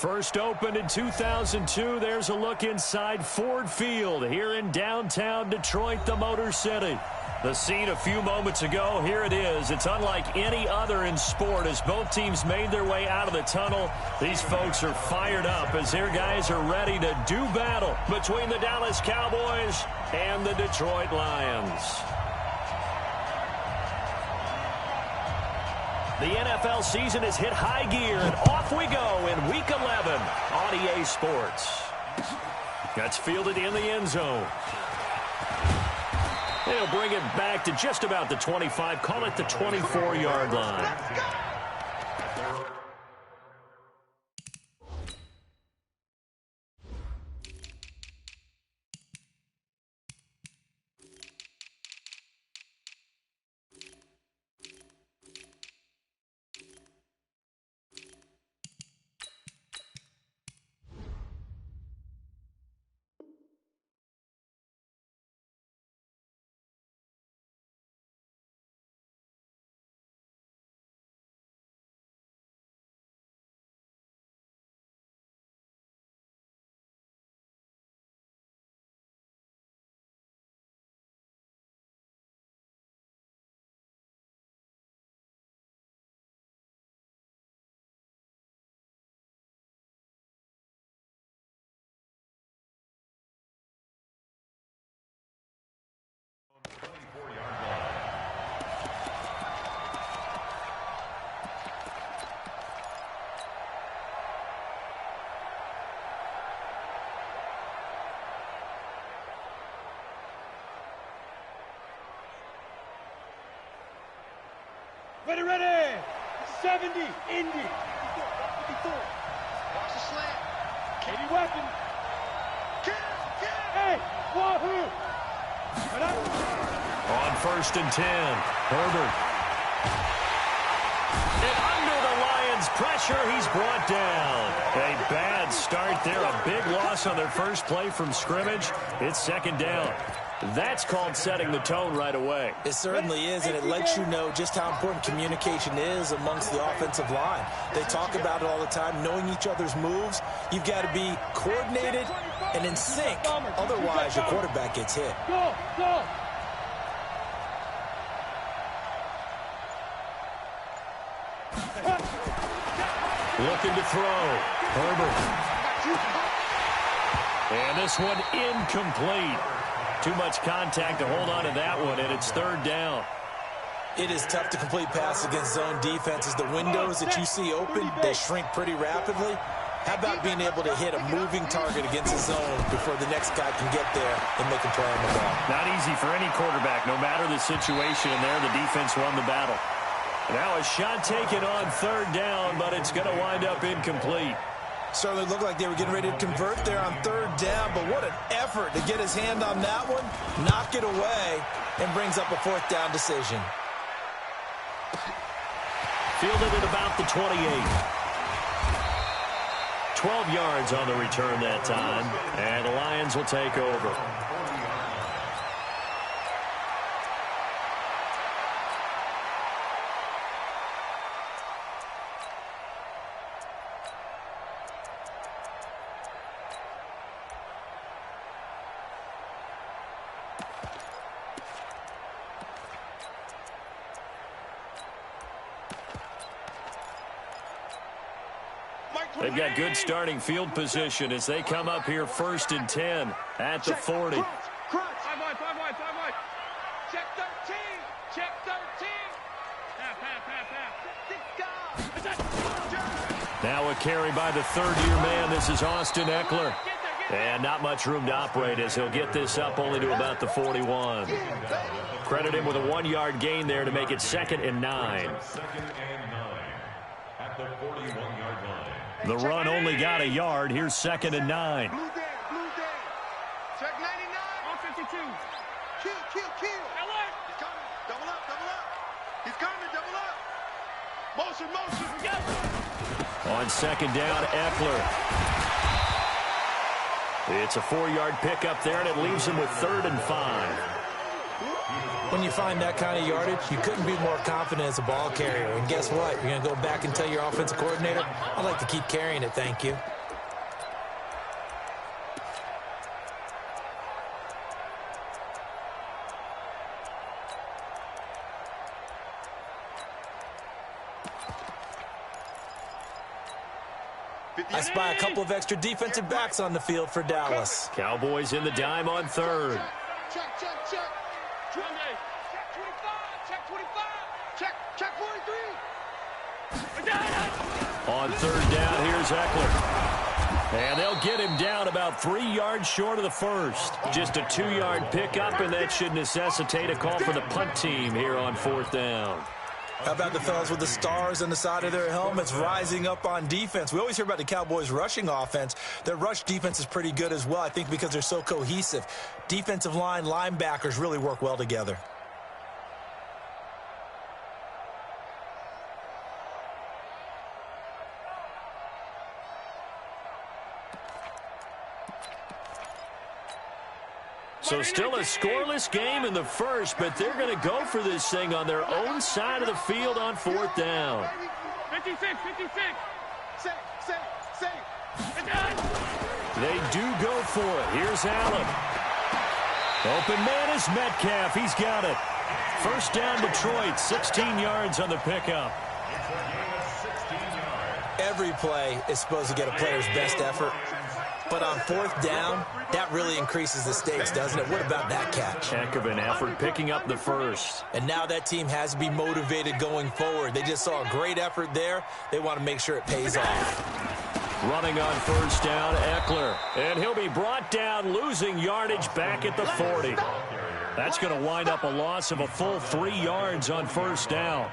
First opened in 2002. There's a look inside Ford Field here in downtown Detroit, the Motor City. The scene a few moments ago, here it is. It's unlike any other in sport as both teams made their way out of the tunnel. These folks are fired up as their guys are ready to do battle between the Dallas Cowboys and the Detroit Lions. The NFL season has hit high gear, and off we go in Week 11 on EA Sports. That's fielded in the end zone. They'll bring it back to just about the 25, call it the 24-yard line. Ready. 70, Indy. 54. Watch the slant. Katie Weapon. Hey, wahoo. On 1st and 10, Herbert. And under the Lions' pressure, he's brought down. A bad start there, a big loss on their first play from scrimmage. It's 2nd down. That's called setting the tone right away. It certainly is, and it lets you know just how important communication is amongst the offensive line. They talk about it all the time, knowing each other's moves. You've got to be coordinated and in sync. Otherwise, your quarterback gets hit. Go. Looking to throw. Herbert. And this one incomplete. Too much contact to hold on to that one, and it's 3rd down. It is tough to complete passes against zone defenses. The windows that you see open, they shrink pretty rapidly. How about being able to hit a moving target against a zone before the next guy can get there and make a play on the ball? Not easy for any quarterback, no matter the situation, and there the defense won the battle. Now a shot taken on 3rd down, but it's going to wind up incomplete. Certainly looked like they were getting ready to convert there on 3rd down, but what an effort to get his hand on that one, knock it away, and brings up a 4th down decision. Fielded at about the 28. 12 yards on the return that time, and the Lions will take over. They've got good starting field position as they come up here 1st and 10 at the 40. 5 wide. Check 13. Now a carry by the 3rd-year man. This is Austin Eckler. And not much room to operate as he'll get this up only to about the 41. Credit him with a 1-yard gain there to make it 2nd and 9. At the 41-yard line. The run only got a yard. Here's 2nd and 9. Blue day. Check 99. On 52. Kill. LA. He's coming. Double up. He's coming. Double up. Motion. Yes. On 2nd down, Eckler. It's a 4-yard pickup there, and it leaves him with 3rd and 5. When you find that kind of yardage, you couldn't be more confident as a ball carrier. And guess what? You're going to go back and tell your offensive coordinator, I'd like to keep carrying it, thank you. I spy a couple of extra defensive backs on the field for Dallas. Cowboys in the dime on third. Check, check, check. Check 25. Check 25. Check 43. On third down, here's Eckler. And they'll get him down about 3 yards short of the first. Just a 2-yard pickup, and that should necessitate a call for the punt team here on fourth down. How about the fellas with the stars on the side of their helmets rising up on defense? We always hear about the Cowboys' rushing offense. Their rush defense is pretty good as well, I think, because they're so cohesive. Defensive line, linebackers really work well together. So still a scoreless game in the first, but they're going to go for this thing on their own side of the field on fourth down. 56. Safe. They do go for it. Here's Allen. Open man is Metcalf. He's got it. First down, Detroit. 16 yards on the pickup. Every play is supposed to get a player's best effort. But on fourth down, that really increases the stakes, doesn't it? What about that catch? Heck of an effort picking up the first. And now that team has to be motivated going forward. They just saw a great effort there. They want to make sure it pays off. Running on first down, Eckler. And he'll be brought down, losing yardage back at the 40. That's going to wind up a loss of a full 3 yards on first down.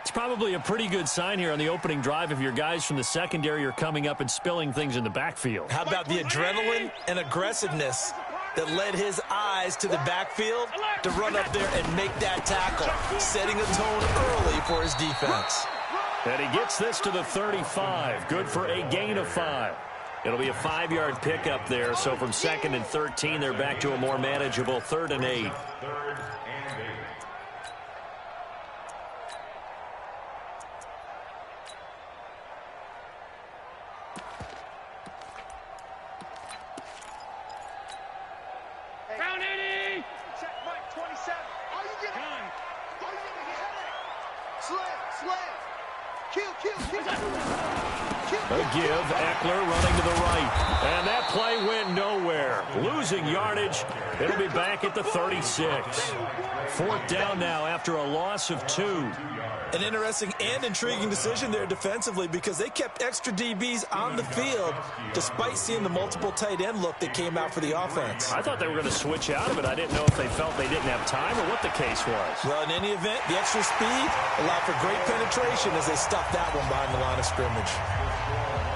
It's probably a pretty good sign here on the opening drive if your guys from the secondary are coming up and spilling things in the backfield. How about the adrenaline and aggressiveness that led his eyes to the backfield to run up there and make that tackle, setting a tone early for his defense. And he gets this to the 35. Good for a gain of 5. It'll be a 5-yard pickup there, so from 2nd and 13, they're back to a more manageable 3rd and 8. A give, Eckler running to the right. And that play went nowhere. Losing yardage. It'll be back at the 36. Fourth down now after a loss of 2. An interesting and intriguing decision there defensively because they kept extra DBs on the field despite seeing the multiple tight end look that came out for the offense. I thought they were going to switch out of it. I didn't know if they felt they didn't have time or what the case was. Well, in any event, the extra speed allowed for great penetration as they stuffed that one behind the line of scrimmage.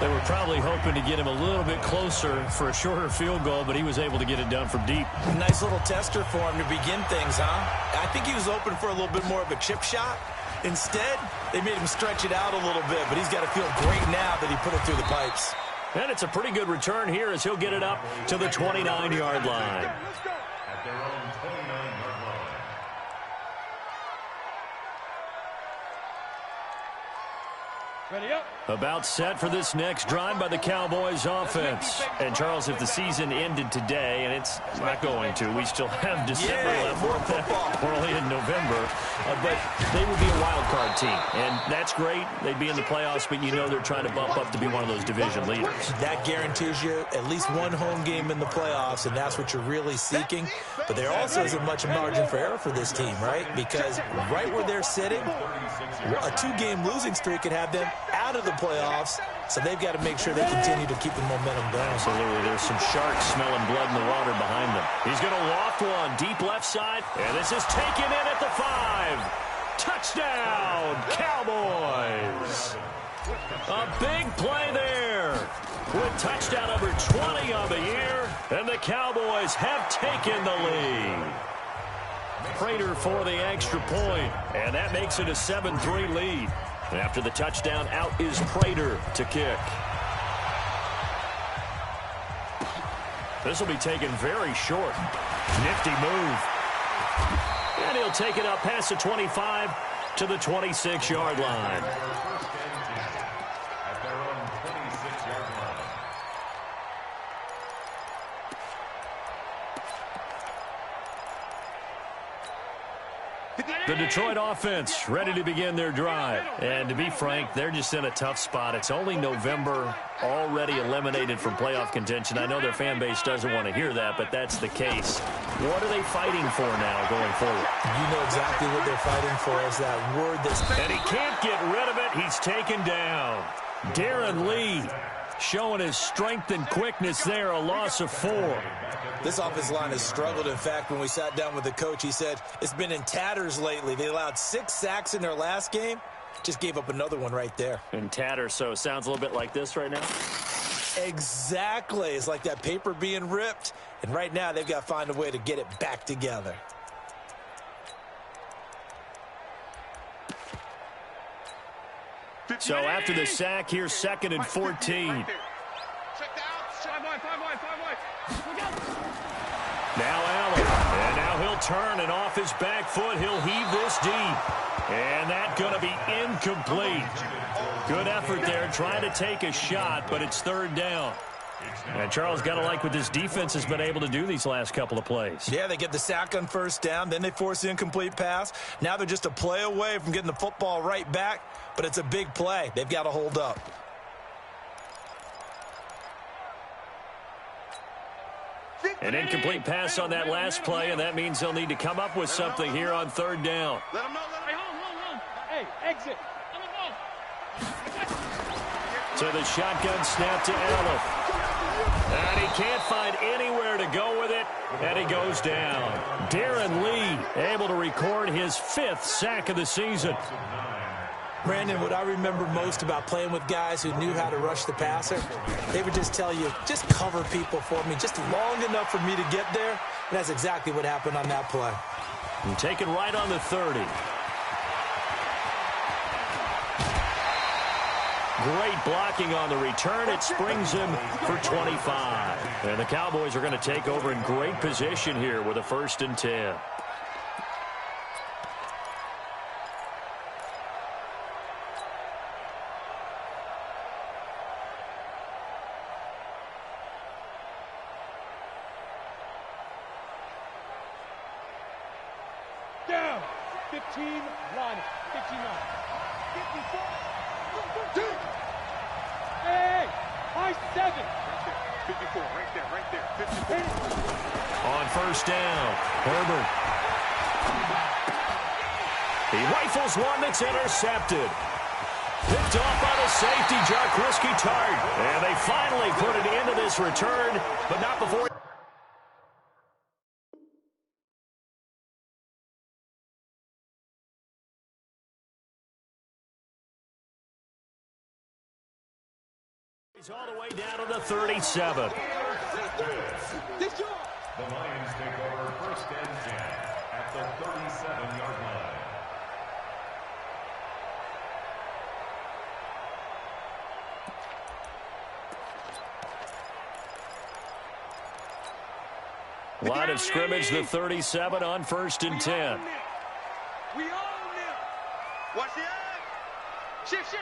They were probably hoping to get him a little bit closer for a shorter field goal, but he was able to get it done from deep. Nice little tester for him to begin things, huh? I think he was open for a little bit more of a chip shot. Instead, they made him stretch it out a little bit, but he's got to feel great now that he put it through the pipes. And it's a pretty good return here as he'll get it up to the 29-yard line. At their own 29-yard line. Ready up. About set for this next drive by the Cowboys offense. And, Charles, if the season ended today, and it's not going to, we still have December left. We're only in November. But they would be a wild card team. And that's great. They'd be in the playoffs, but you know they're trying to bump up to be one of those division leaders. That guarantees you at least one home game in the playoffs, and that's what you're really seeking. But there also isn't much margin for error for this team, right? Because right where they're sitting, a 2-game losing streak could have them out of the playoffs, so they've got to make sure they continue to keep the momentum going. Absolutely. There's some sharks smelling blood in the water behind them. He's going to loft one deep left side, and this is taken in at the 5. Touchdown, Cowboys. A big play there with touchdown number 20 on the year, and the Cowboys have taken the lead. Prater for the extra point, and that makes it a 7-3 lead. And after the touchdown, out is Prater to kick. This will be taken very short. Nifty move. And he'll take it up past the 25 to the 26-yard line. At their own 26-yard line. The Detroit offense ready to begin their drive. And to be frank, they're just in a tough spot. It's only November, already eliminated from playoff contention. I know their fan base doesn't want to hear that, but that's the case. What are they fighting for now going forward? You know exactly what they're fighting for is that word that's... And he can't get rid of it. He's taken down. Darren Lee showing his strength and quickness there, a loss of 4. This offensive line has struggled. In fact, when we sat down with the coach, he said it's been in tatters lately. They allowed 6 sacks in their last game. Just gave up another one right there. In tatters, so it sounds a little bit like this right now? Exactly. It's like that paper being ripped. And right now, they've got to find a way to get it back together. So after the sack, here's 2nd and 14. Now Allen, and now he'll turn, and off his back foot, he'll heave this deep. And that's going to be incomplete. Good effort there, trying to take a shot, but it's 3rd down. And Charles, got to like what this defense has been able to do these last couple of plays. Yeah, they get the sack on 1st down, then they force the incomplete pass. Now they're just a play away from getting the football right back, but it's a big play. They've got to hold up. An incomplete pass on that last play, and that means they'll need to come up with something here on 3rd down. Let him know. Home. Hey, exit. So the shotgun snap to Allen. And he can't find anywhere to go with it, and he goes down. Darren Lee able to record his 5th sack of the season. Brandon, what I remember most about playing with guys who knew how to rush the passer, they would just tell you, just cover people for me, just long enough for me to get there. And that's exactly what happened on that play. And taken right on the 30. Great blocking on the return. It springs him for 25. And the Cowboys are going to take over in great position here with a 1st and 10. Down. 15, line, 59. 54. Hey, high 7. 54, right there. 54. On 1st down, Herbert. He rifles one that's intercepted. Picked off by the safety, Jarquiski Tart. And they finally put it into this return, but not before... He's all the way down to the 37. The Lions take over 1st and 10 at the 37-yard line. Line of scrimmage, the 37 on 1st and 10. We own them. Watch the eye. Shift.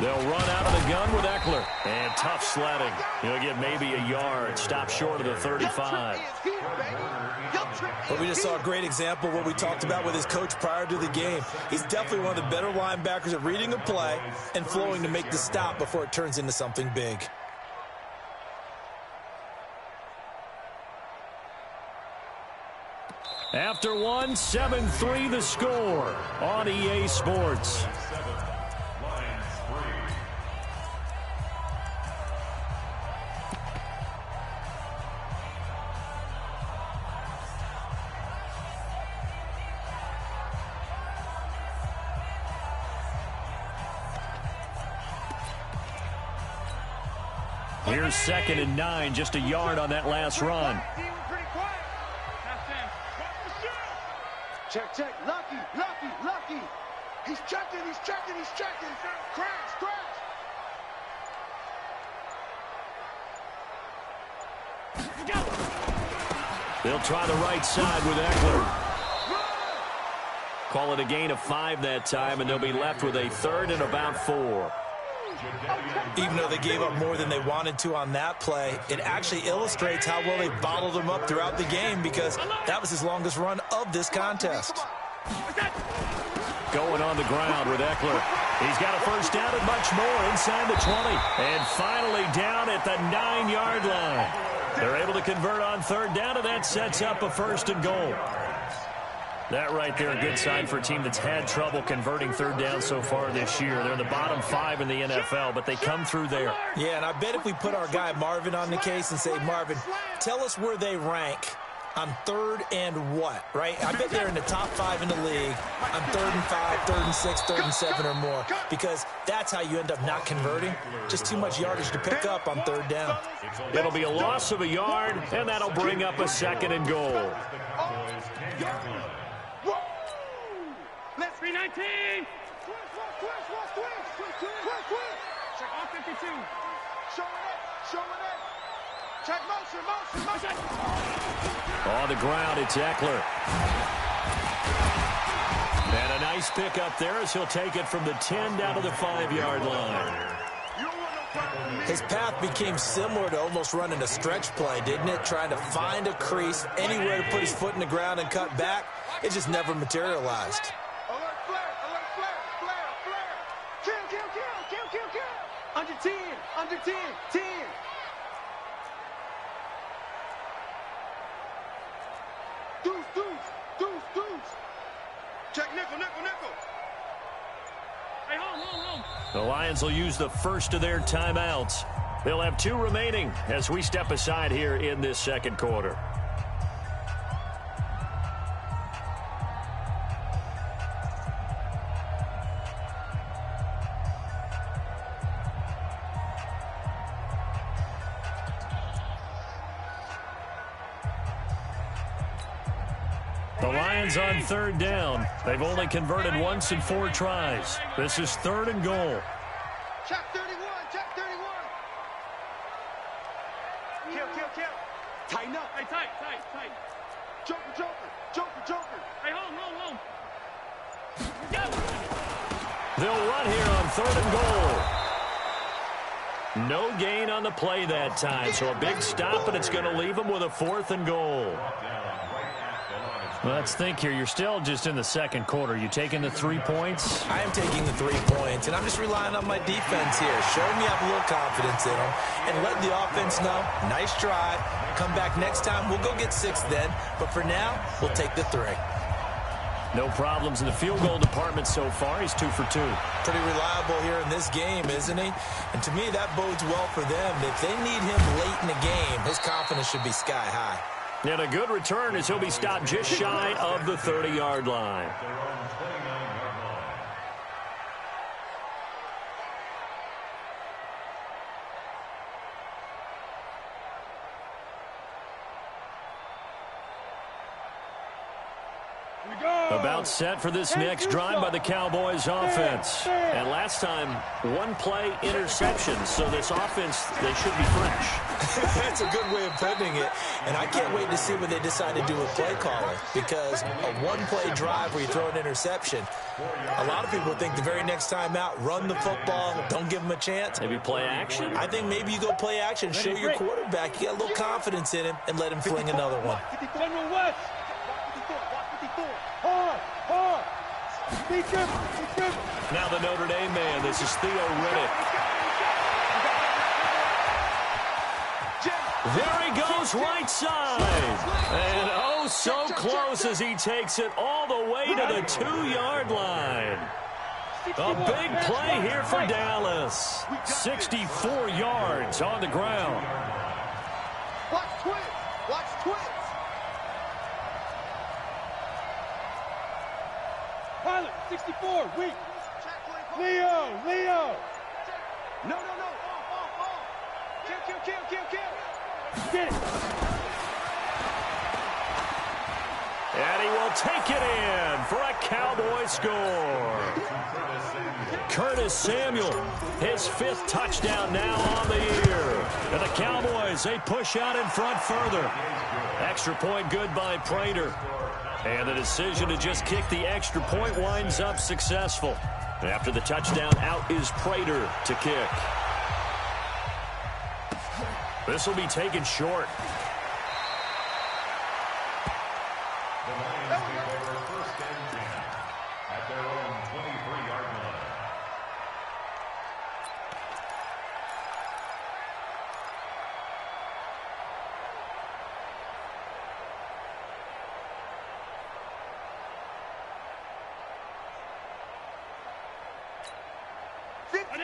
They'll run out of the gun with Eckler. And tough sledding. He'll get maybe a yard. Stop short of the 35. But we just saw a great example of what we talked about with his coach prior to the game. He's definitely one of the better linebackers at reading a play and flowing to make the stop before it turns into something big. After one, 7-3 the score on EA Sports. Here's 2nd and 9, just a yard on that last run. Check. Lucky. He's checking. Crash. They'll try the right side with Eckler. Call it a gain of 5 that time, and they'll be left with a 3rd and about 4. Even though they gave up more than they wanted to on that play, it actually illustrates how well they bottled them up throughout the game, because that was his longest run of this contest. Going on the ground with Eckler. He's got a first down and much more inside the 20. And finally down at the 9-yard line. They're able to convert on third down, and that sets up a first and goal. That right there, a good sign for a team that's had trouble converting third down so far this year. They're in the bottom 5 in the NFL, but they come through there. Yeah, and I bet if we put our guy Marvin on the case and say, Marvin, tell us where they rank on third and what, right? I bet they're in the top 5 in the league on third and 5, third and 6, third and 7 or more, because that's how you end up not converting. Just too much yardage to pick up on third down. It'll be a loss of a yard, and that'll bring up a second and goal. Let's 319. Check off 52. Showing it. Check motion. On the ground, it's Eckler. And a nice pickup there as he'll take it from the 10 down to the 5-yard line. His path became similar to almost running a stretch play, didn't it? Trying to find a crease, anywhere to put his foot in the ground and cut back. It just never materialized. Alert flare. Kill. Under 10. Deuce. Check nickel. Hey, hold. The Lions will use the first of their timeouts. They'll have 2 remaining as we step aside here in this second quarter. The Lions on third down. They've only converted once in 4 tries. This is third and goal. Check 31. Kill. Tighten up. Hey, tight. Joker. Hey, hold. They'll run here on third and goal. No gain on the play that time, so a big stop, and it's going to leave them with a 4th and goal. Let's think here. You're still just in the second quarter. You taking the 3 points? I am taking the 3 points, and I'm just relying on my defense here. Show me I have a little confidence in them, and let the offense know, nice try. Come back next time. We'll go get 6 then, but for now, we'll take the 3. No problems in the field goal department so far. He's 2 for 2. Pretty reliable here in this game, isn't he? And to me, that bodes well for them. If they need him late in the game, his confidence should be sky high. And a good return as he'll be stopped just shy of the 30-yard line. About set for this next drive by the Cowboys offense. And last time, 1-play interception. So this offense, they should be fresh. That's a good way of putting it. And I can't wait to see what they decide to do with play calling. Because a 1-play drive where you throw an interception, a lot of people think the very next time out, run the football, don't give them a chance. Maybe play action? I think maybe you go play action, show your quarterback you got a little confidence in him, and let him fling another one. General West. Hard. Speak him. Now the Notre Dame man. This is Theo Riddick. There he goes, right side. And oh, so close as he takes it all the way to the 2-yard line. A big play here for Dallas. 64 yards on the ground. Watch twins. Pilot, 64, weak. Leo. No. Kill. Get it. And he will take it in for a Cowboy score. Curtis Samuel, his 5th touchdown now on the year. And the Cowboys, they push out in front further. Extra point good by Prater. And the decision to just kick the extra point winds up successful. After the touchdown, out is Prater to kick. This will be taken short. The Lions take over first and 10 at their own 23-yard line.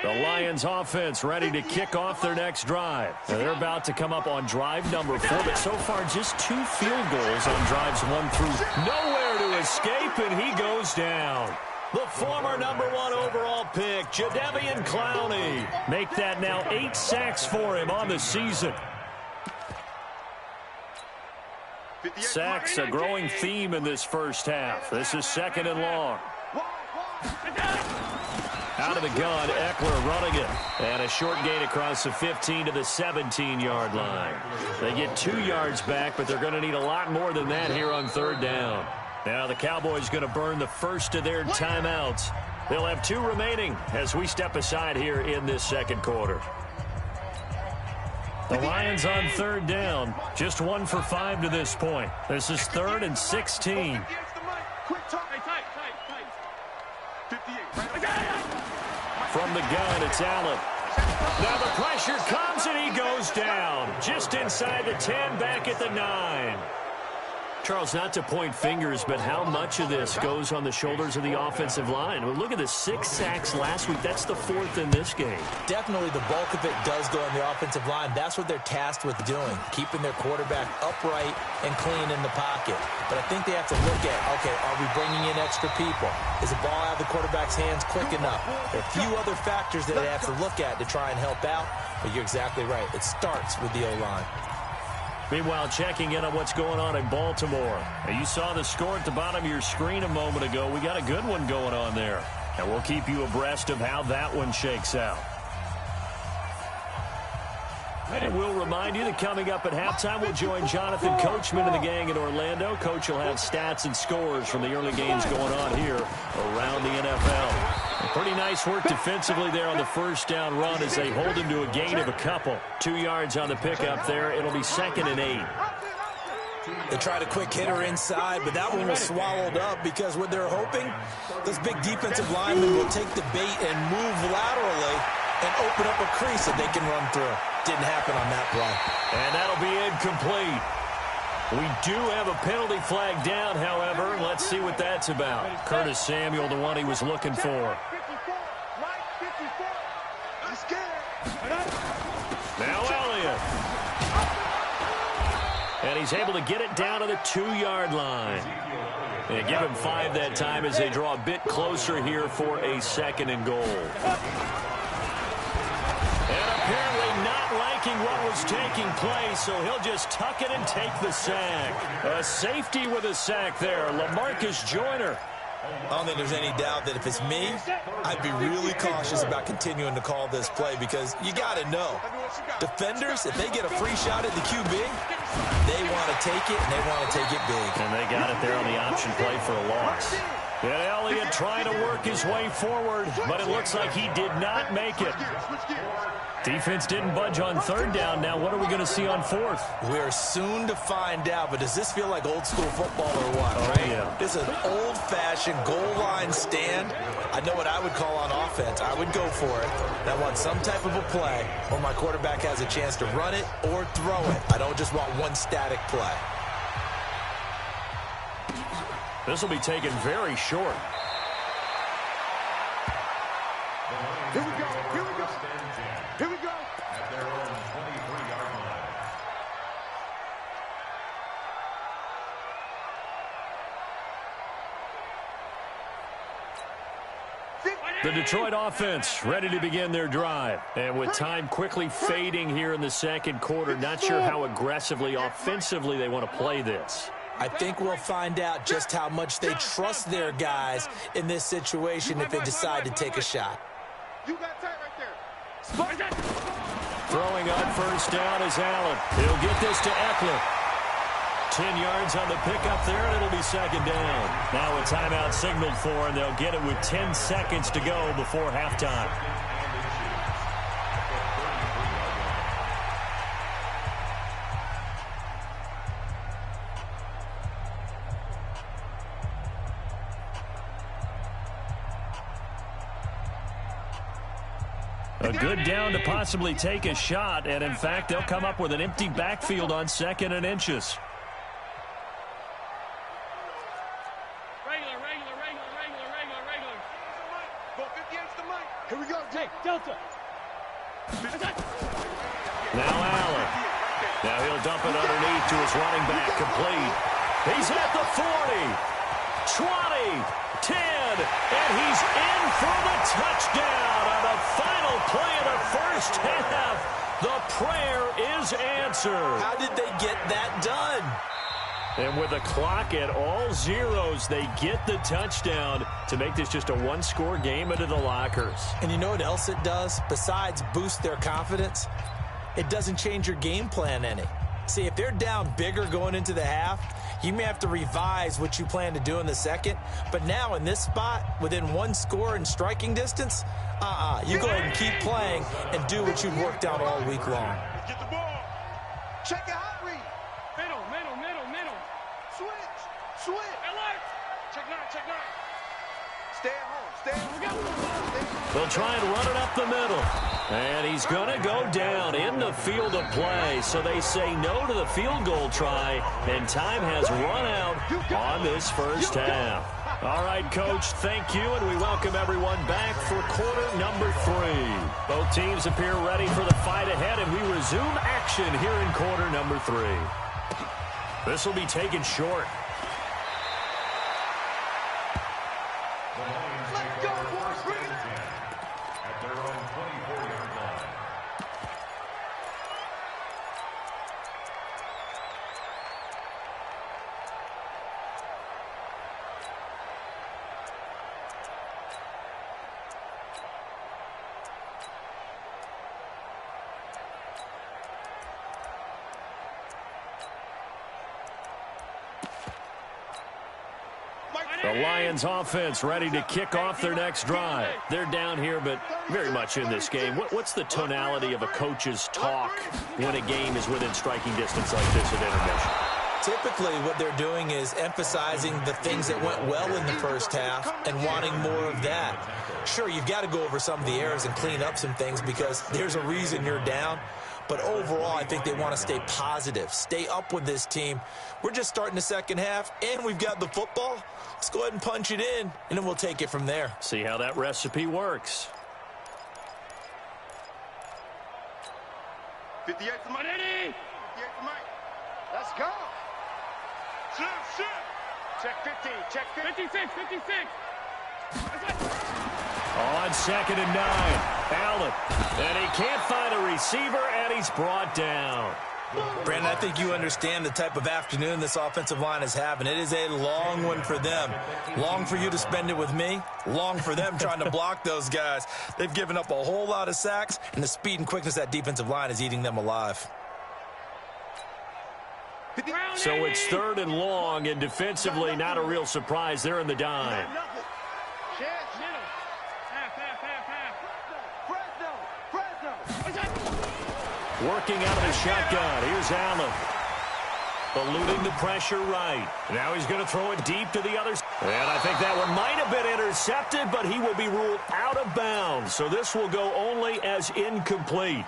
The Lions offense ready to kick off their next drive. Now they're about to come up on drive number 4, but so far just 2 field goals on drives 1 through. Nowhere to escape, and he goes down. The former #1 overall pick, Jadeveon Clowney. Make that now 8 sacks for him on the season. Sacks, a growing theme in this first half. This is 2nd and long. Out of the gun, Eckler running it. And a short gain across the 15 to the 17-yard line. They get 2 yards back, but they're going to need a lot more than that here on 3rd down. Now the Cowboys going to burn the first of their timeouts. They'll have 2 remaining as we step aside here in this 2nd quarter. The Lions on 3rd down. Just 1 for 5 to this point. This is 3rd and 16. From the gun, it's Allen. Now the pressure comes, and he goes down. Just inside the 10, back at the 9. Charles, not to point fingers, but how much of this goes on the shoulders of the offensive line? Well, look at the 6 sacks last week. That's the 4th in this game. Definitely the bulk of it does go on the offensive line. That's what they're tasked with doing, keeping their quarterback upright and clean in the pocket. But I think they have to look at, okay, are we bringing in extra people? Is the ball out of the quarterback's hands quick enough? There are a few other factors that they have to look at to try and help out, but you're exactly right. It starts with the O-line. Meanwhile, checking in on what's going on in Baltimore. Now, you saw the score at the bottom of your screen a moment ago. We got a good one going on there. And we'll keep you abreast of how that one shakes out. And we'll remind you that coming up at halftime, we'll join Jonathan Coachman and the gang in Orlando. Coach will have stats and scores from the early games going on here around the NFL. Pretty nice work defensively there on the first down run as they hold him to a gain of a couple. 2 yards on the pickup there. It'll be 2nd and 8. They tried a quick hitter inside, but that one was swallowed up because what they're hoping, those big defensive linemen will take the bait and move laterally and open up a crease that they can run through. Didn't happen on that play. And that'll be incomplete. We do have a penalty flag down, however. Let's see what that's about. Curtis Samuel, the one he was looking for. Now Elliott. And he's able to get it down to the 2-yard line. And give him 5 that time as they draw a bit closer here for a 2nd and goal. And apparently not liking what was taking place, so he'll just tuck it and take the sack. A safety with a sack there, LaMarcus Joyner. I don't think there's any doubt that if it's me, I'd be really cautious about continuing to call this play because you got to know, defenders, if they get a free shot at the QB, they want to take it, and they want to take it big. And they got it there on the option play for a loss. And Elliott trying to work his way forward, but it looks like he did not make it. Defense didn't budge on 3rd down. Now what are we going to see on 4th? We're soon to find out, but does this feel like old school football or what, right? Yeah. This is an old-fashioned goal line stand. I know what I would call on offense. I would go for it. And I want some type of a play where my quarterback has a chance to run it or throw it. I don't just want one static play. This will be taken very short. Here we go. Here we go. Here we go. At their own 23-yard line. The Detroit offense ready to begin their drive. And with time quickly fading here in the 2nd quarter, not sure how aggressively, offensively they want to play this. I think we'll find out just how much they trust their guys in this situation if they decide to take a shot. You got tight right there. Throwing on first down is Allen. He'll get this to Eckler. 10 yards on the pickup there, and it'll be second down. Now a timeout signaled for, and they'll get it with 10 seconds to go before halftime. A good down to possibly take a shot, and in fact, they'll come up with an empty backfield on 2nd and inches. Regular. Go 50 against the mic. Here we go, Jake. Delta. Now Allen. Now he'll dump it underneath to his running back, complete. He's at the 40, 20, 10, and he's in for the touchdown on the final play of the first half. The prayer is answered. How did they get that done? And with the clock at all zeros, they get the touchdown to make this just a one-score game into the lockers. And you know what else it does? Besides boost their confidence, it doesn't change your game plan any. See, if they're down bigger going into the half, you may have to revise what you plan to do in the second. But now in this spot, within one score in striking distance, you go ahead and keep playing and do what you've worked out all week long. Get the ball. Check your hot read. Middle. Switch. Alert. Check 9. Stay at home. Stay at home. They'll try and run it up the middle. And he's going to go down in the field of play. So they say no to the field goal try. And time has run out on this first half. All right, Coach, thank you. And we welcome everyone back for quarter number 3. Both teams appear ready for the fight ahead. And we resume action here in quarter number 3. This will be taken short. Let's go, boys. Bring it up. At their own 24-yard line. The Lions offense ready to kick off their next drive. They're down here, but very much in this game. What's the tonality of a coach's talk when a game is within striking distance like this at intermission? Typically, what they're doing is emphasizing the things that went well in the first half and wanting more of that. Sure, you've got to go over some of the errors and clean up some things because there's a reason you're down. But overall, I think they want to stay positive, stay up with this team. We're just starting the second half, and we've got the football. Let's go ahead and punch it in, and then we'll take it from there. See how that recipe works. 58 to Mike. 58 to Mike. Let's go. Shift. Check 50. Check 56. On 2nd and 9, Allen. And he can't find a receiver, and he's brought down. Brandon, I think you understand the type of afternoon this offensive line is having. It is a long one for them. Long for you to spend it with me. Long for them trying to block those guys. They've given up a whole lot of sacks, and the speed and quickness of that defensive line is eating them alive. So it's 3rd and long, and defensively not a real surprise. They're in the dime. Working out of the shotgun. Here's Allen. Eluding the pressure right. Now he's going to throw it deep to the other side. And I think that one might have been intercepted, but he will be ruled out of bounds. So this will go only as incomplete.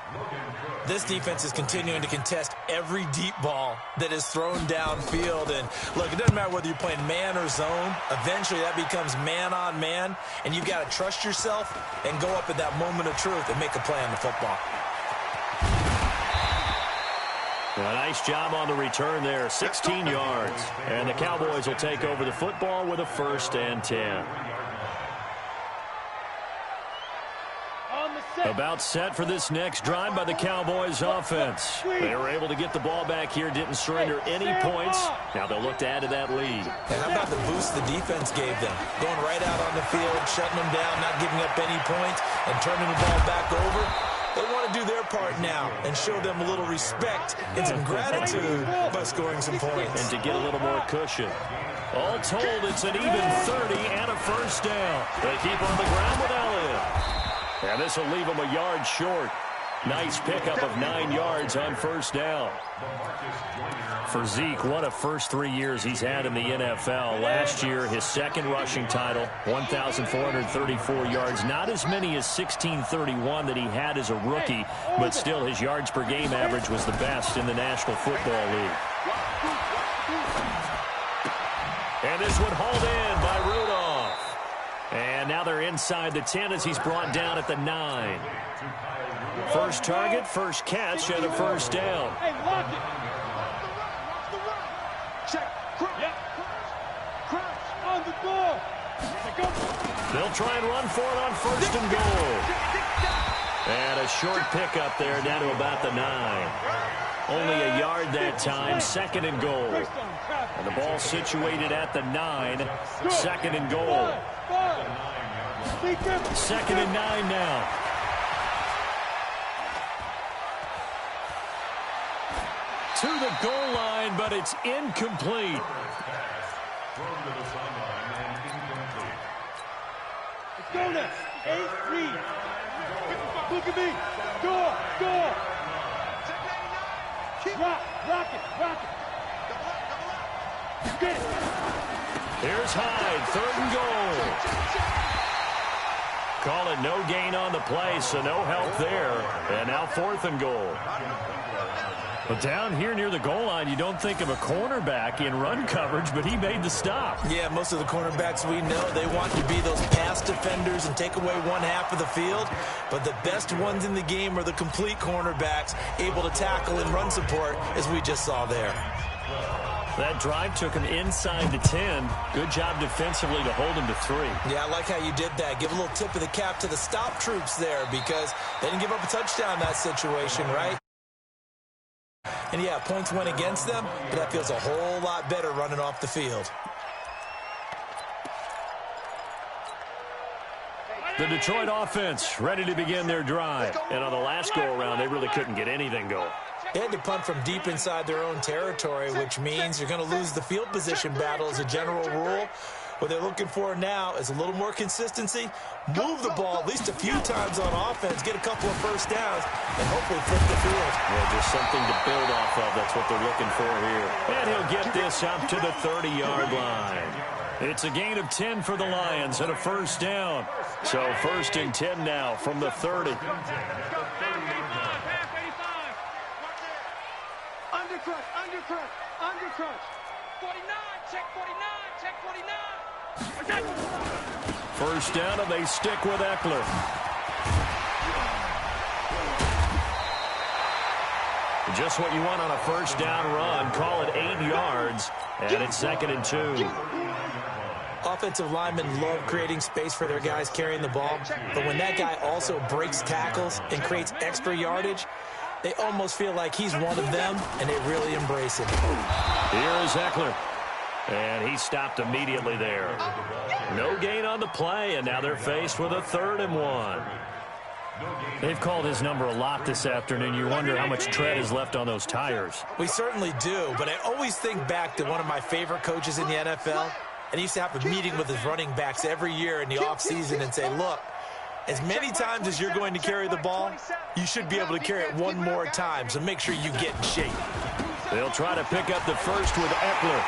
This defense is continuing to contest every deep ball that is thrown downfield. And look, it doesn't matter whether you're playing man or zone. Eventually that becomes man on man. And you've got to trust yourself and go up at that moment of truth and make a play on the football. A nice job on the return there, 16 yards. And the Cowboys will take over the football with a 1st and 10. About set for this next drive by the Cowboys offense. They were able to get the ball back here, didn't surrender any points. Now they'll look to add to that lead. And how about the boost the defense gave them? Going right out on the field, shutting them down, not giving up any points, and turning the ball back over. They wanted to do their part now and show them a little respect and some gratitude by scoring some points. And to get a little more cushion. All told, it's an even 30 and a first down. They keep on the ground with Elliott. And this will leave them a yard short. Nice pickup of 9 yards on first down. For Zeke, what a first 3 years he's had in the NFL. Last year, his second rushing title, 1,434 yards. Not as many as 1,631 that he had as a rookie, but still his yards per game average was the best in the National Football League. And this one hauled in by Rudolph. And now they're inside the 10 as he's brought down at the 9. First target, first catch, and a first down. Hey, lock it. Check. Crouch on the ball. They'll try and run for it on first and goal. And a short pickup there down to about the 9. Only a yard that time, second and goal. And the ball situated at the 9, second and goal. Second and 9 now. To the goal line, but it's incomplete. Let's go now. 8-3. Look at me. Go. Rock it. Get it. Here's Hyde, third and goal. Call it no gain on the play, so no help there. And now fourth and goal. But down here near the goal line, you don't think of a cornerback in run coverage, but he made the stop. Yeah, most of the cornerbacks we know, they want to be those pass defenders and take away one half of the field. But the best ones in the game are the complete cornerbacks, able to tackle and run support, as we just saw there. That drive took him inside the 10. Good job defensively to hold him to 3. Yeah, I like how you did that. Give a little tip of the cap to the stop troops there because they didn't give up a touchdown in that situation, right? And yeah, points went against them, but that feels a whole lot better running off the field. The Detroit offense ready to begin their drive. And on the last go-around, they really couldn't get anything going. They had to punt from deep inside their own territory, which means you're going to lose the field position battle as a general rule. What they're looking for now is a little more consistency, move the ball at least a few times on offense, get a couple of first downs, and hopefully flip the field. Yeah, just something to build off of. That's what they're looking for here. And he'll get this up to the 30-yard line. It's a gain of 10 for the Lions and a first down. So first and 10 now from the 30. Undercrunch. 49, check 49. First down, and they stick with Eckler. Just what you want on a first down run. Call it 8 yards, and it's second and 2. Offensive linemen love creating space for their guys carrying the ball, but when that guy also breaks tackles and creates extra yardage, they almost feel like he's one of them, and they really embrace him. Here is Eckler. And he stopped immediately there. No gain on the play, and now they're faced with a 3rd and 1. They've called his number a lot this afternoon. You wonder how much tread is left on those tires. We certainly do, but I always think back to one of my favorite coaches in the NFL, and he used to have a meeting with his running backs every year in the offseason and say, look, as many times as you're going to carry the ball, you should be able to carry it one more time, so make sure you get in shape. They'll try to pick up the first with Eckler.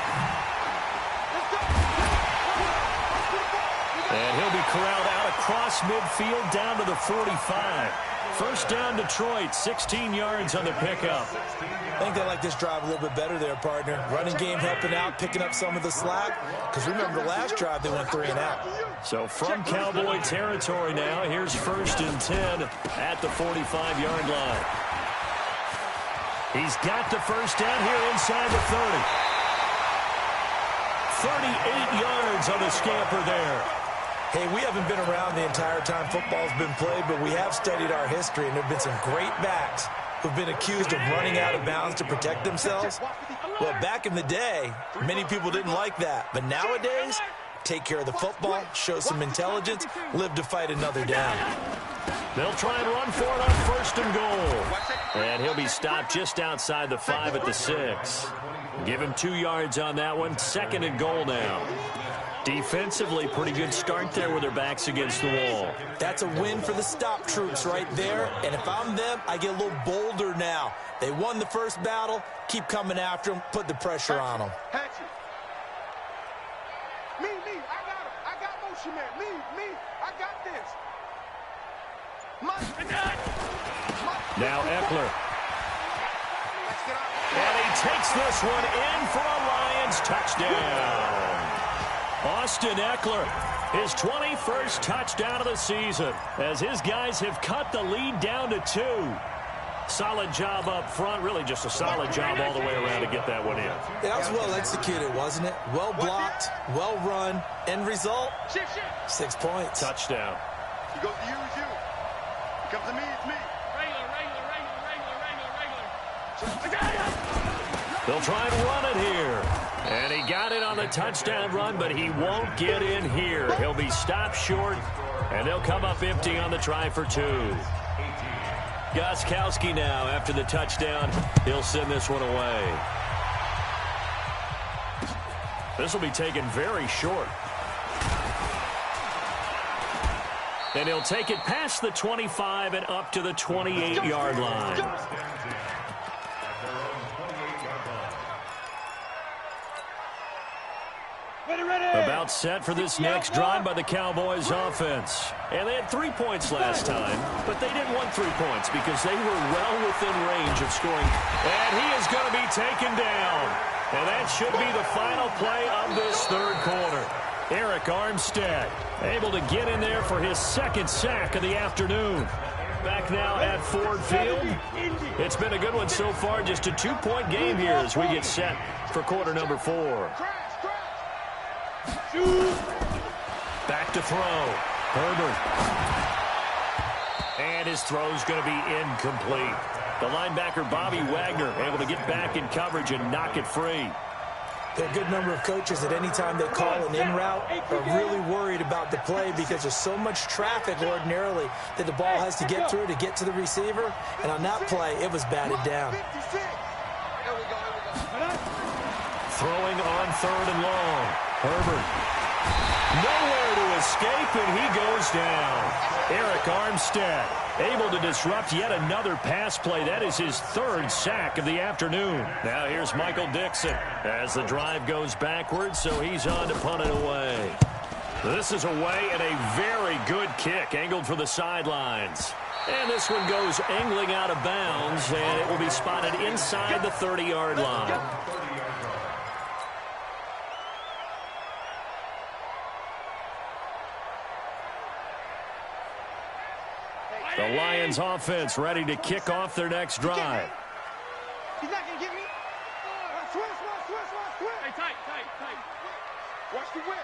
And he'll be corralled out across midfield down to the 45. First down, Detroit, 16 yards on the pickup. I think they like this drive a little bit better there, partner. Running game helping out, picking up some of the slack. Because remember, the last drive, they went 3 and out. So from Cowboy territory now, here's first and 10 at the 45-yard line. He's got the first down here inside the 30. 38 yards on the scamper there. Hey, we haven't been around the entire time football's been played, but we have studied our history, and there have been some great backs who've been accused of running out of bounds to protect themselves. Well, back in the day, many people didn't like that. But nowadays, take care of the football, show some intelligence, live to fight another down. They'll try and run for it on 1st and goal. And he'll be stopped just outside the 5 at the 6. Give him 2 yards on that one. 2nd and goal now. Defensively, pretty good start there with their backs against the wall. That's a win for the stop troops right there. And if I'm them, I get a little bolder now. They won the first battle. Keep coming after them. Put the pressure on them. Me, I got him. I got motion man. Me, I got this. Now Eckler. And he takes this one in for a Lions touchdown. Austin Eckler, his 21st touchdown of the season, as his guys have cut the lead down to 2. Solid job up front, really just a solid job all the way around to get that one in. That was well executed, wasn't it? Well blocked, well run. End result, 6 points. Touchdown. He goes to you, it's you. He comes to me, it's me. They'll try and run it here. And he got it on the touchdown run, but he won't get in here. He'll be stopped short, and they'll come up empty on the try for 2. Gostkowski now, after the touchdown, he'll send this one away. This will be taken very short. And he'll take it past the 25 and up to the 28-yard line. About set for this next drive by the Cowboys offense. And they had 3 points last time, but they didn't want 3 points because they were well within range of scoring. And he is going to be taken down. And that should be the final play of this 3rd quarter. Eric Armstead able to get in there for his 2nd sack of the afternoon. Back now at Ford Field. It's been a good one so far. Just a 2-point game here as we get set for quarter number 4. Back to throw. Herbert. And his throw's going to be incomplete. The linebacker, Bobby Wagner, able to get back in coverage and knock it free. There are a good number of coaches that any time they call an in route are really worried about the play because there's so much traffic ordinarily that the ball has to get through to get to the receiver. And on that play, it was batted down. Throwing on 3rd and long. Herbert. Nowhere to escape, and he goes down. Eric Armstead able to disrupt yet another pass play. That is his 3rd sack of the afternoon. Now here's Michael Dixon as the drive goes backwards, so he's on to punt it away. This is away and a very good kick, angled for the sidelines. And this one goes angling out of bounds, and it will be spotted inside the 30-yard line. The Lions offense ready to kick off their next drive. He's not going to get me. Switch. Hey, tight. Watch the whip.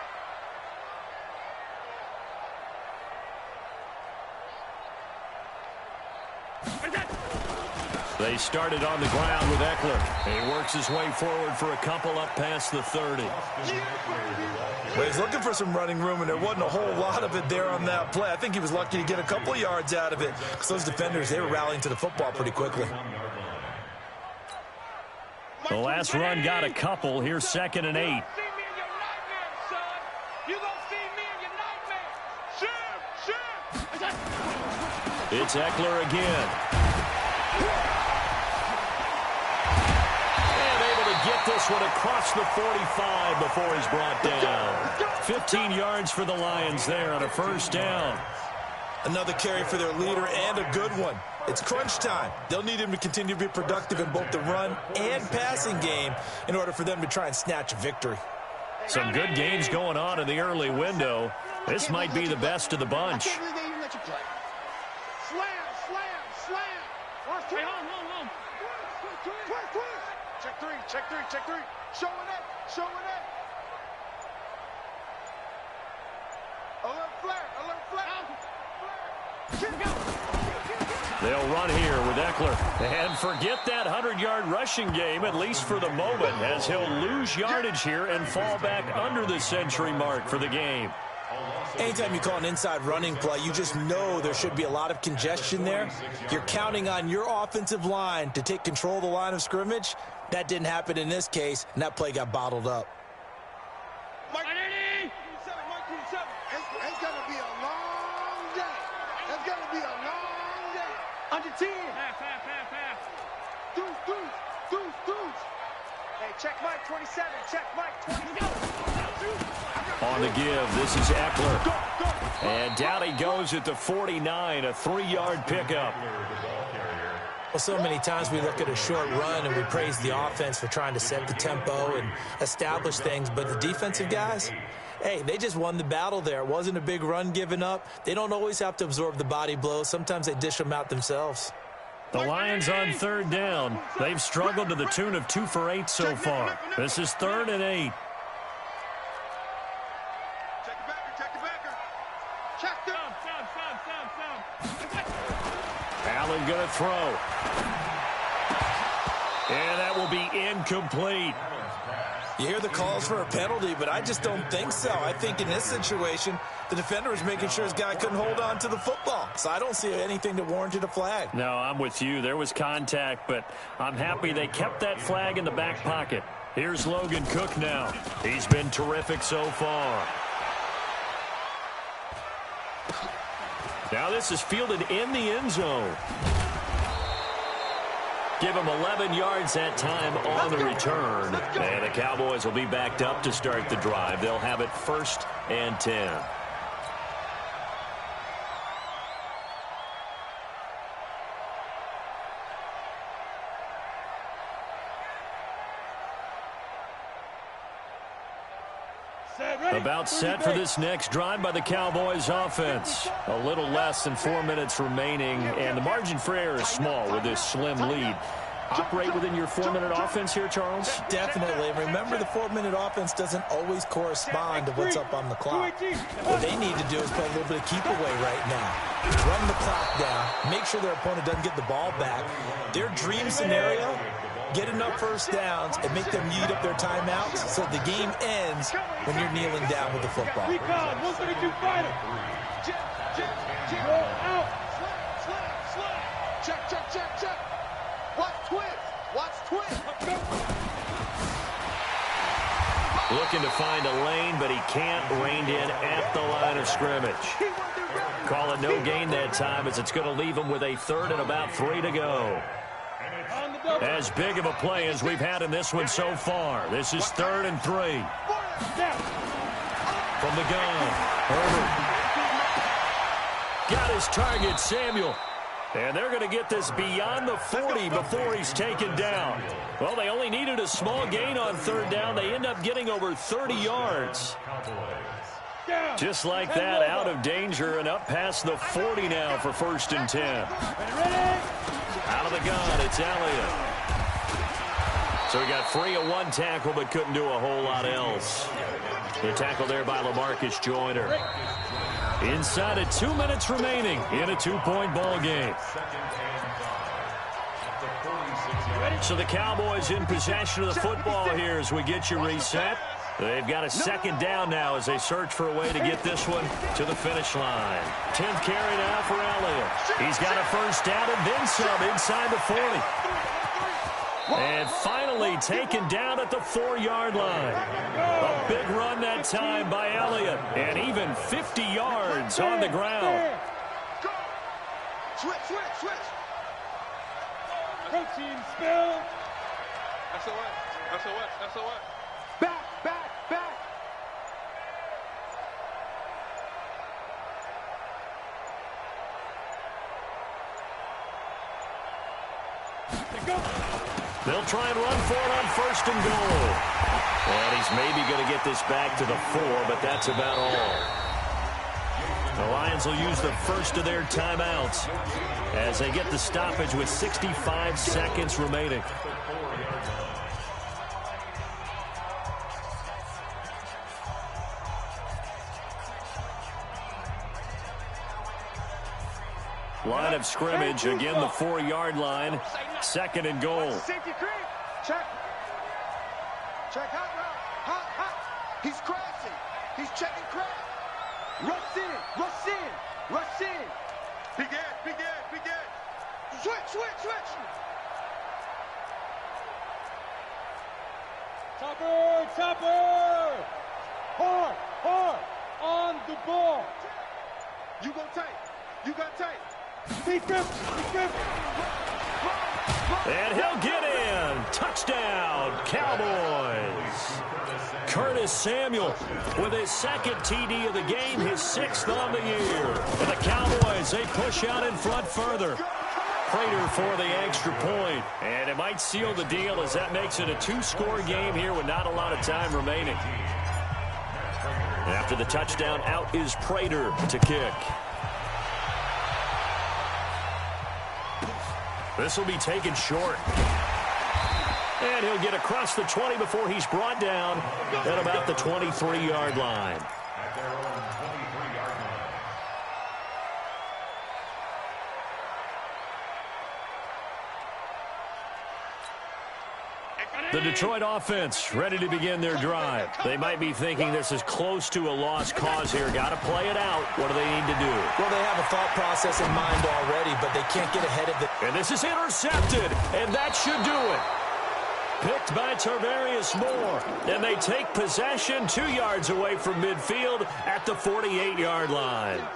They started on the ground with Eckler. He works his way forward for a couple up past the 30. Well, he's looking for some running room, and there wasn't a whole lot of it there on that play. I think he was lucky to get a couple of yards out of it because those defenders, they were rallying to the football pretty quickly. The last run got a couple. Here's 2nd and 8. It's Eckler again. And able to get this one across the 45 before he's brought down. 15 yards for the Lions there on a 1st down. Another carry for their leader and a good one. It's crunch time. They'll need him to continue to be productive in both the run and passing game in order for them to try and snatch a victory. Some good games going on in the early window. This might be the best of the bunch. Check three. Showing it. Alert flat. They'll run here with Eckler. And forget that 100-yard rushing game, at least for the moment, as he'll lose yardage here and fall back under the century mark for the game. Anytime you call an inside running play, you just know there should be a lot of congestion there. You're counting on your offensive line to take control of the line of scrimmage. That didn't happen in this case, and that play got bottled up. It's going to be a long day. It's going to be a long day. Under 10. Pass. Deuce. Hey, check Mike 27. Check Mike 27. On the give, this is Eckler. And down he goes at the 49, a 3-yard pickup. Well, so many times we look at a short run and we praise the offense for trying to set the tempo and establish things, but the defensive guys, hey, they just won the battle there. It wasn't a big run given up. They don't always have to absorb the body blows. Sometimes they dish them out themselves. The Lions on third down. They've struggled to the tune of 2 for 8 so far. This is 3rd and 8. Check the backer. Check them. Allen going to throw. And that will be incomplete. You hear the calls for a penalty, but I just don't think so. I think in this situation, the defender was making sure his guy couldn't hold on to the football. So I don't see anything that warranted a flag. No, I'm with you. There was contact, but I'm happy they kept that flag in the back pocket. Here's Logan Cook now. He's been terrific so far. Now this is fielded in the end zone. Give him 11 yards that time on the return. And the Cowboys will be backed up to start the drive. They'll have it 1st and 10. About set for this next drive by the Cowboys offense. A little less than 4 minutes remaining, and the margin for error is small with this slim lead. Operate within your 4-minute offense here, Charles? Definitely. Remember, the 4-minute offense doesn't always correspond to what's up on the clock. What they need to do is play a little bit of keep away right now. Run the clock down. Make sure their opponent doesn't get the ball back. Their dream scenario, get enough first downs and make them eat up their timeouts so the game ends when you're kneeling down with the football. Recon, 132 fighter. Roll out. Check. Watch twist. Looking to find a lane, but he can't rein in at the line of scrimmage. Call it no gain that time, as it's going to leave him with a 3rd and about 3 to go. As big of a play as we've had in this one so far. This is 3rd and 3. From the gun, Herbert. Got his target, Samuel. And they're going to get this beyond the 40 before he's taken down. Well, they only needed a small gain on 3rd down. They end up getting over 30 yards. Just like that, out of danger and up past the 40 now for 1st and 10. Out of the gun, it's Elliott. So he got free of 1 tackle, but couldn't do a whole lot else. The tackle there by LaMarcus Joyner. Inside of 2 minutes remaining in a 2-point ball game. So the Cowboys in possession of the football here as we get you reset. They've got a 2nd down now as they search for a way to get this one to the finish line. 10th carry now for Elliott. He's got a 1st down and then some inside the 40. And finally taken down at the 4-yard line. A big run that time by Elliott. And even 50 yards on the ground. Switch. Protein spill. SOS. Back. They'll try and run for it on 1st and goal. And he's maybe going to get this back to the 4, but that's about all. The Lions will use the first of their timeouts as they get the stoppage with 65 seconds remaining. Line of scrimmage, again the 4-yard line. 2nd and goal. Safety creep. Check. Check hot route. Hot. He's crashing. He's checking crash. Rush in. Rush in. Rush in. Big edge. Big edge. Big edge. Switch. Topper. Hard. On the ball. You go tight. You got tight. Deep grip. And he'll get in. Touchdown, Cowboys. Curtis Samuel with his 2nd TD of the game, his 6th on the year. And the Cowboys, they push out in front further. Prater for the extra point. And it might seal the deal as that makes it a 2-score game here with not a lot of time remaining. After the touchdown, out is Prater to kick. This will be taken short. And he'll get across the 20 before he's brought down at about the 23-yard line. At their own 23-yard line. The Detroit offense ready to begin their drive. They might be thinking this is close to a lost cause here. Got to play it out. What do they need to do? Well, they have a thought process in mind already, but they can't get ahead of it. And this is intercepted, and that should do it. Picked by Tarvarius Moore, and they take possession 2 yards away from midfield at the 48-yard line. Here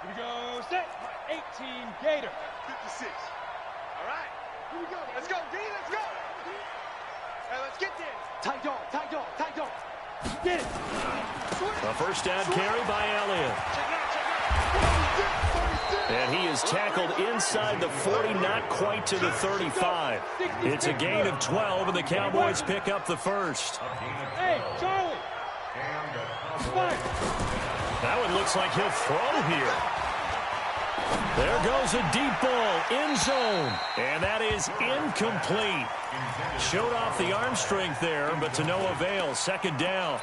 we go. Set. 18 Gator. 56. All right. Here we go. Let's go, D. Let's go. Hey, let's get there. Tight dog. Get it. A first down carry by Elliott. And he is tackled inside the 40, not quite to the 35. It's a gain of 12, and the Cowboys pick up the first. Hey, Charlie. That one looks like he'll throw here. There goes a deep ball, end zone, and that is incomplete. Showed off the arm strength there, but to no avail. 2nd down.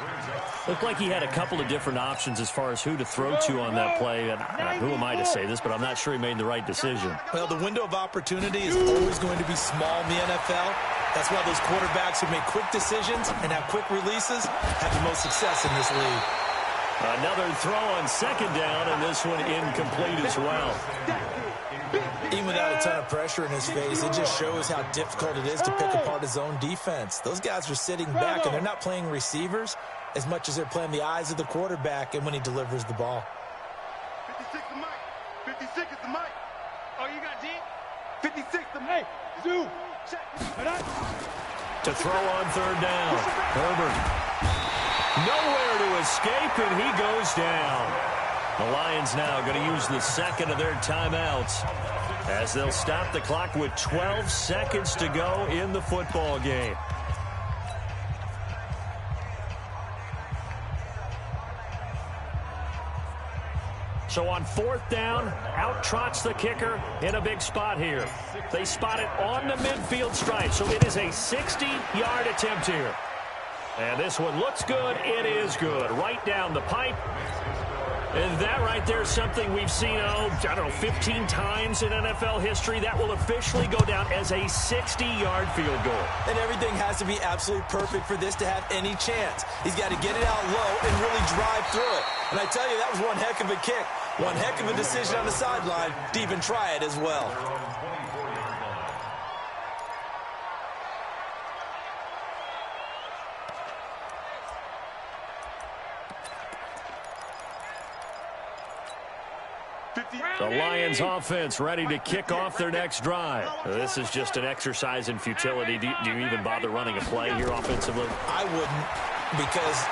Looked like he had a couple of different options as far as who to throw to on that play. And who am I to say this, but I'm not sure he made the right decision. Well, the window of opportunity is always going to be small in the NFL. That's why those quarterbacks who make quick decisions and have quick releases have the most success in this league. Another throw on 2nd down, and this one incomplete as well. Even without a ton of pressure in his face, it just shows how difficult it is to pick apart his own defense. Those guys are sitting back, and they're not playing receivers as much as they're playing the eyes of the quarterback and when he delivers the ball. 56 the mic. 56 is the mic. Oh, you got D? 56 the mic. Hey, Zoo. To throw on 3rd down. Herbert. Nowhere to escape, and he goes down. The Lions now going to use the 2nd of their timeouts as they'll stop the clock with 12 seconds to go in the football game. So on 4th down, out trots the kicker in a big spot here. They spot it on the midfield stripe, so it is a 60-yard attempt here. And this one looks good. It is good. Right down the pipe. And that right there is something we've seen, I don't know, 15 times in NFL history. That will officially go down as a 60-yard field goal. And everything has to be absolutely perfect for this to have any chance. He's got to get it out low and really drive through it. And I tell you, that was one heck of a kick. One heck of a decision on the sideline to even try it as well. The Lions offense ready to kick off their next drive. This is just an exercise in futility. Do you even bother running a play here offensively? I wouldn't, because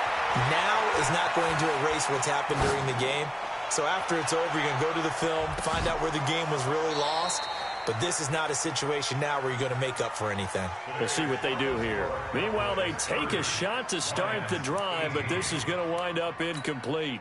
now is not going to erase what's happened during the game. So after it's over, you're going to go to the film, find out where the game was really lost. But this is not a situation now where you're going to make up for anything. We'll see what they do here. Meanwhile, they take a shot to start the drive, but this is going to wind up incomplete.